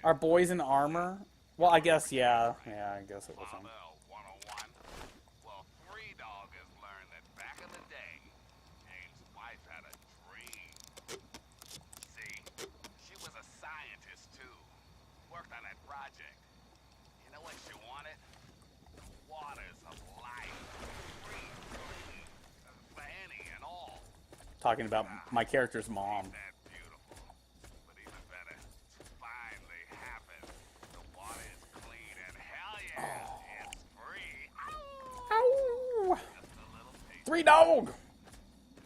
Our boys in armor? Well, I guess, yeah. Yeah, I guess it was him. Well, Three Dog has learned that back in the day, James' wife had a dream. See, she was a scientist too. Worked on that project. You know what she wanted? The waters of life. Free, clean, for any and all. Talking about my character's mom. That beautiful. But even better, it's finally happened. The water is clean and hell yeah, it's free. Ow! Just a little taste. Three Dog!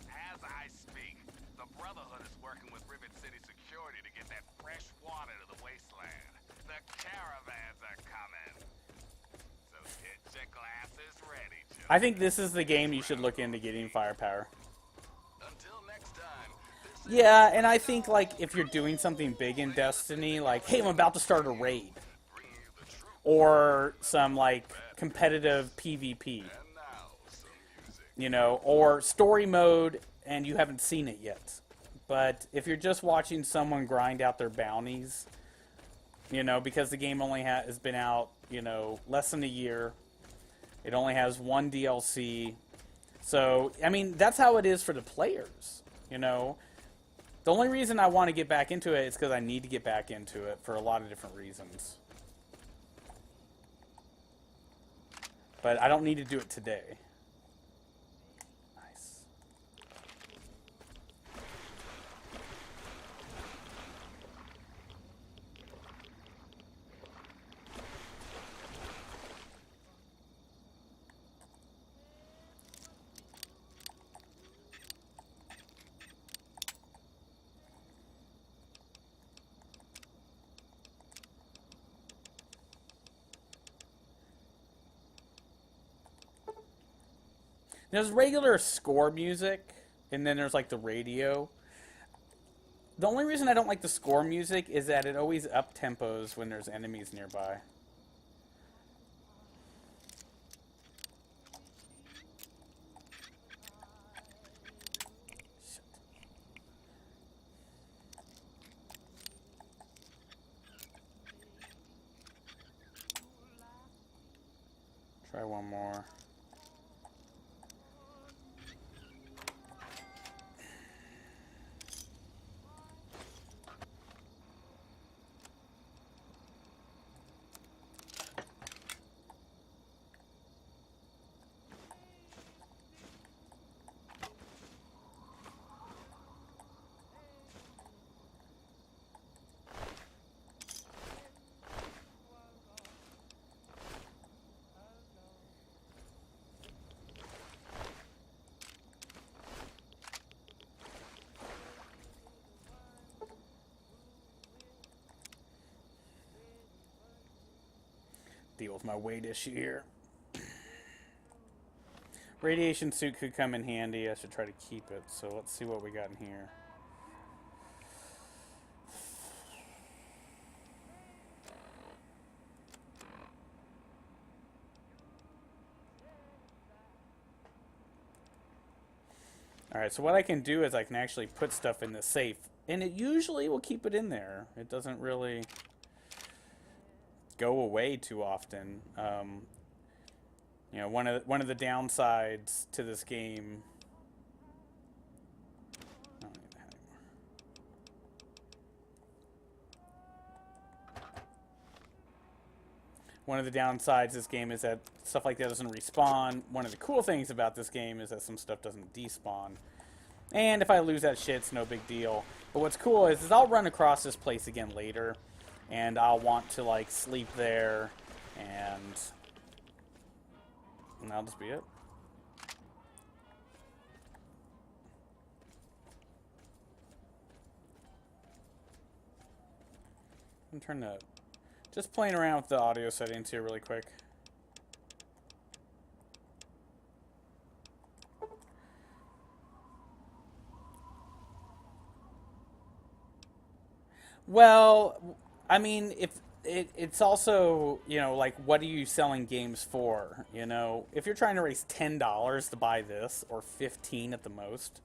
As I speak, the Brotherhood is working with Rivet City Security to get that fresh water to the wasteland. The caravans are coming. So get your glasses ready, Joe. I think this is the game you should look into getting firepower. Until next time, Yeah, and I think, like, if you're doing something big in Destiny, like, hey, I'm about to start a raid. bringing you the truth. Or some, like, competitive PvP. And now, some music. You know, or story mode and you haven't seen it yet. But if you're just watching someone grind out their bounties, you know, because the game only has been out, you know, less than a year. It only has one DLC. So, I mean, that's how it is for the players, you know. The only reason I want to get back into it is because I need to get back into it for a lot of different reasons. But I don't need to do it today. Nice. There's regular score music, and then there's like the radio. The only reason I don't like the score music is that it always up tempos when there's enemies nearby. Shit. Try one more. Deal with my weight issue here. Radiation suit could come in handy. I should try to keep it. So let's see what we got in here. Alright, so what I can do is I can actually put stuff in the safe. And it usually will keep it in there. It doesn't really go away too often. You know, one of the downsides to this game. I don't need that anymore. One of the downsides of this game is that stuff like that doesn't respawn. One of the cool things about this game is that some stuff doesn't despawn. And if I lose that shit, it's no big deal. But what's cool is I'll run across this place again later. And I'll want to, like, sleep there. And that'll just be it. I'm trying to... Just playing around with the audio settings here really quick. Well, I mean, if it's also, you know, like, what are you selling games for? You know, if you're trying to raise $10 to buy this, or 15 at the most,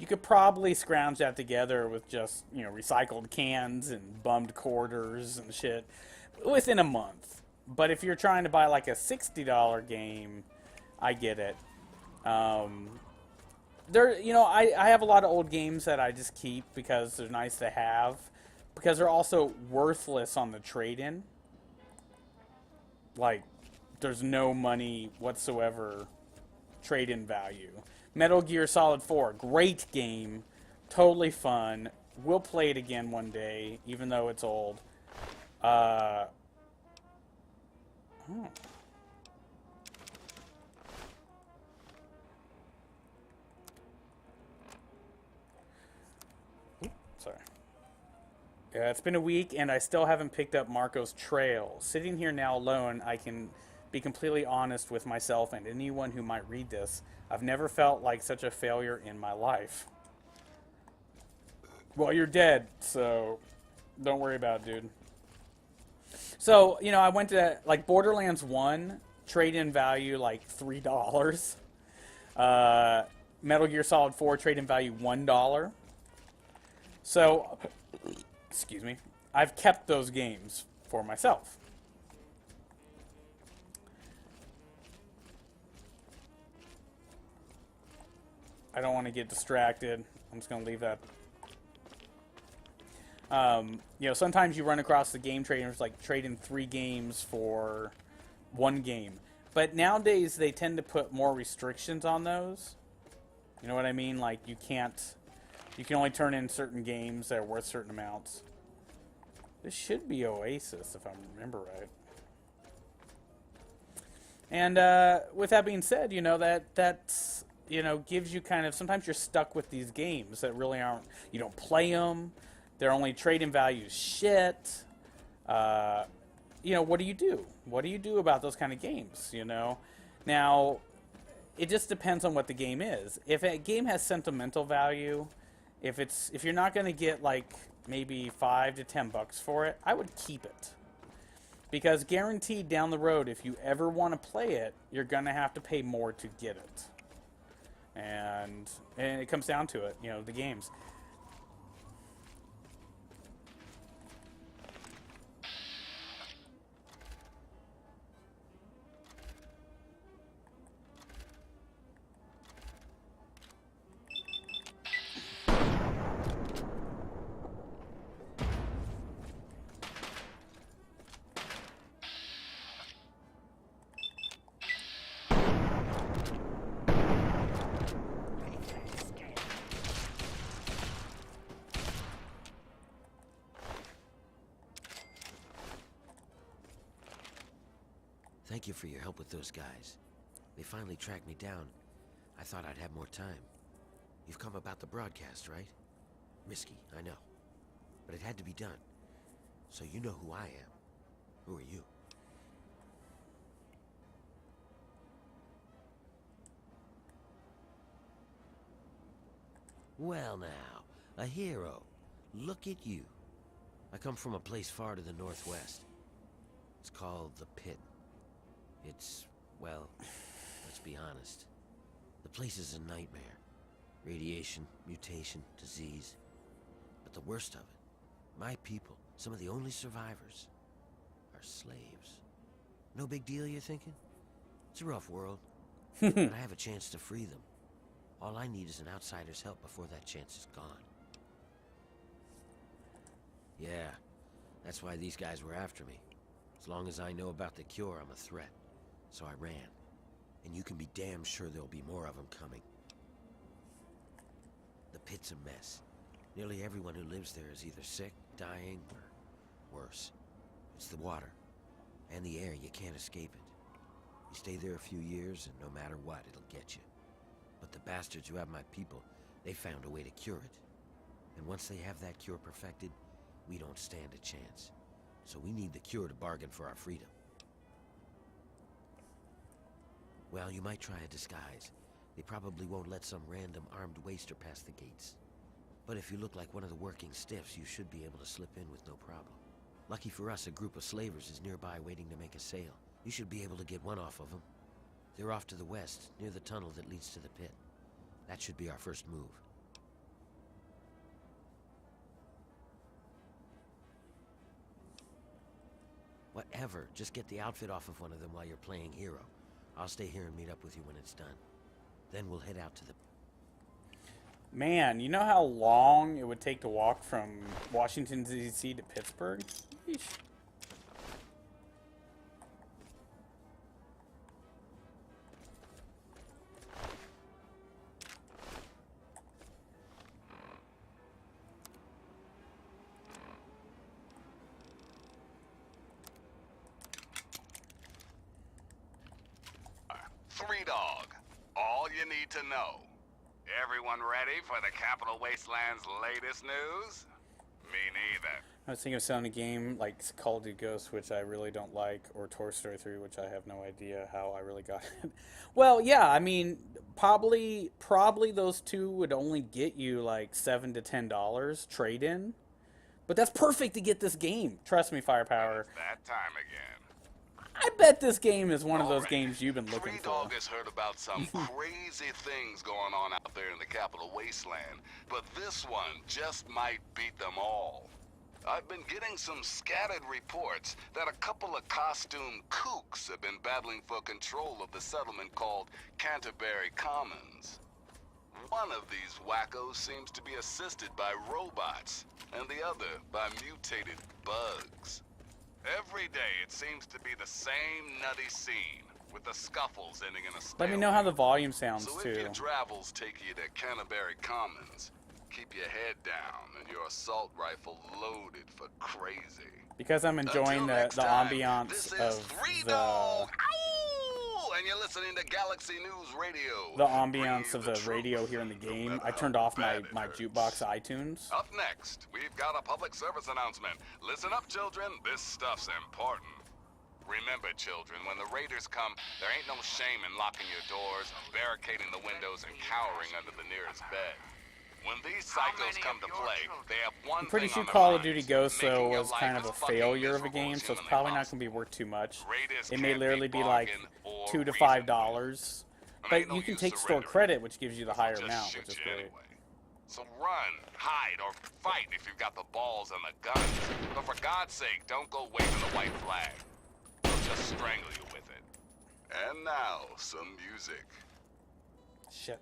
you could probably scrounge that together with just, you know, recycled cans and bummed quarters and shit within a month. But if you're trying to buy like a $60 game, I get it. There, you know, I have a lot of old games that I just keep because they're nice to have, because they're also worthless on the trade-in. Like, there's no money whatsoever trade-in value. Metal Gear Solid 4, great game, totally fun. We'll play it again one day, even though it's old. Oh. Sorry. Yeah, it's been a week, and I still haven't picked up Marco's Trail. Sitting here now alone, I can be completely honest with myself and anyone who might read this. I've never felt like such a failure in my life. Well, you're dead, so don't worry about it, dude. So, you know, I went to, like, Borderlands 1, trade-in value, like, $3. Metal Gear Solid 4, trade-in value, $1. So, excuse me, I've kept those games for myself. I don't want to get distracted. I'm just going to leave that. You know, sometimes you run across the game traders, like trade in 3 games for 1 game. But nowadays, they tend to put more restrictions on those. You know what I mean? Like, you can only turn in certain games that are worth certain amounts. This should be Oasis, if I remember right. And with that being said, you know, that's, you know, gives you kind of, sometimes you're stuck with these games that really aren't, you don't play them, their only trade-in value is shit. You know, what do you do? What do you do about those kind of games, you know? Now, it just depends on what the game is. If a game has sentimental value, if you're not going to get like maybe $5 to $10 for it, I would keep it. Because guaranteed down the road, if you ever want to play it, you're going to have to pay more to get it. And it comes down to it, you know, the games. Thank you for your help with those guys. They finally tracked me down. I thought I'd have more time. You've come about the broadcast, right? Risky, I know. But it had to be done. So you know who I am. Who are you? Well now, a hero. Look at you. I come from a place far to the northwest. It's called the Pit. It's, well, let's be honest. The place is a nightmare. Radiation, mutation, disease. But the worst of it, my people, some of the only survivors, are slaves. No big deal, you're thinking? It's a rough world. But I have a chance to free them. All I need is an outsider's help before that chance is gone. Yeah, that's why these guys were after me. As long as I know about the cure, I'm a threat. So I ran. And you can be damn sure there'll be more of them coming. The Pit's a mess. Nearly everyone who lives there is either sick, dying, or worse. It's the water. And the air, you can't escape it. You stay there a few years, and no matter what, it'll get you. But the bastards who have my people, they found a way to cure it. And once they have that cure perfected, we don't stand a chance. So we need the cure to bargain for our freedom. Well, you might try a disguise. They probably won't let some random armed waster pass the gates. But if you look like one of the working stiffs, you should be able to slip in with no problem. Lucky for us, a group of slavers is nearby waiting to make a sale. You should be able to get one off of them. They're off to the west, near the tunnel that leads to the pit. That should be our first move. ever, just get the outfit off of one of them while you're playing hero. I'll stay here and meet up with you when it's done. Then we'll head out to the... Man, you know how long it would take to walk from Washington, D.C. to Pittsburgh? Yeesh. Three Dog. All you need to know. Everyone ready for the Capital Wasteland's latest news? Me neither. I was thinking of selling a game like Call of Duty Ghosts, which I really don't like, or Toy Story 3, which I have no idea how I really got it. Well, yeah, I mean, probably those two would only get you like $7 to $10 trade-in. But that's perfect to get this game. Trust me, Firepower. It's that time again. I bet this game is one of those games you've been looking Three for. Dog has heard about some crazy things going on out there in the Capital Wasteland, but this one just might beat them all. I've been getting some scattered reports that a couple of costumed kooks have been battling for control of the settlement called Canterbury Commons. One of these wackos seems to be assisted by robots, and the other by mutated bugs. Every day it seems to be the same nutty scene, with the scuffles ending in a stalemate. Let me know how the volume sounds, So too. if your travels take you to Canterbury Commons, keep your head down and your assault rifle loaded for crazy. Because I'm enjoying the ambiance this is of Three the... Dog. Ow! And you're listening to Galaxy News Radio. The ambiance Breathe of the truth. radio here in the No game. matter I turned how off my bad it hurts. jukebox iTunes. Up next, we've got a public service announcement. Listen up, children. This stuff's important. Remember, children, when the raiders come, there ain't no shame in locking your doors, barricading the windows, and cowering under the nearest bed. When these psychos come to play, they have one I'm pretty thing sure on their Call of minds, Duty Ghosts, though, making your was life kind of as a fucking failure of a miserable game, as so it's humanly probably not possible. going to be worth too much. Raiders It may can't literally be like bargained or $2 to reasoned with. $5, And but ain't no you can use take store surrendering. credit, which gives you the They'll higher just amount, shoot which is you great. anyway. So run, hide, or fight if you've got the balls and the guns. But for God's sake, don't go waving the white flag. They'll just strangle you with it. And now, some music. Shit.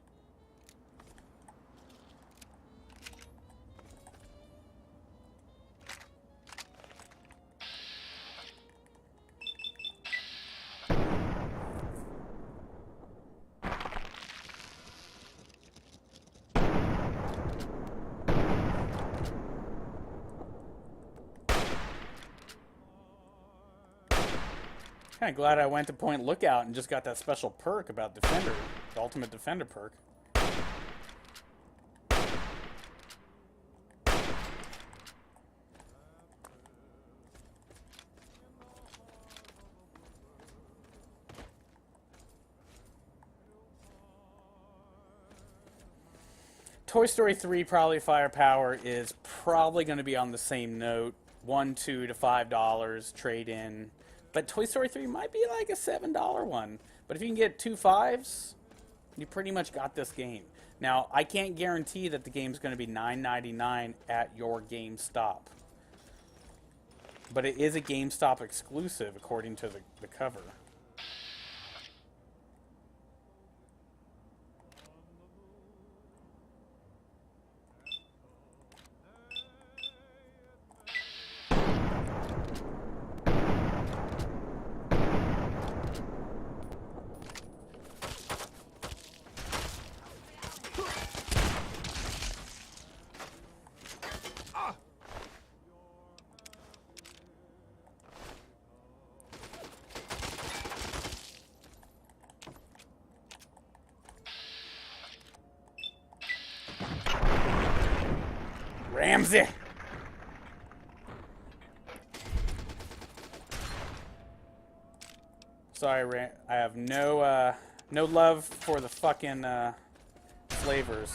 Kind of glad I went to Point Lookout and just got that special perk about Defender, the Ultimate Defender perk. Toy Story 3 probably Firepower is probably going to be on the same note, $1, $2 to $5 trade in. But Toy Story 3 might be like a $7 one. But if you can get 2 5s, you pretty much got this game. Now, I can't guarantee that the game's going to be $9.99 at your GameStop. But it is a GameStop exclusive, according to the cover. Ramsey! Sorry, I have no love for the fucking flavors.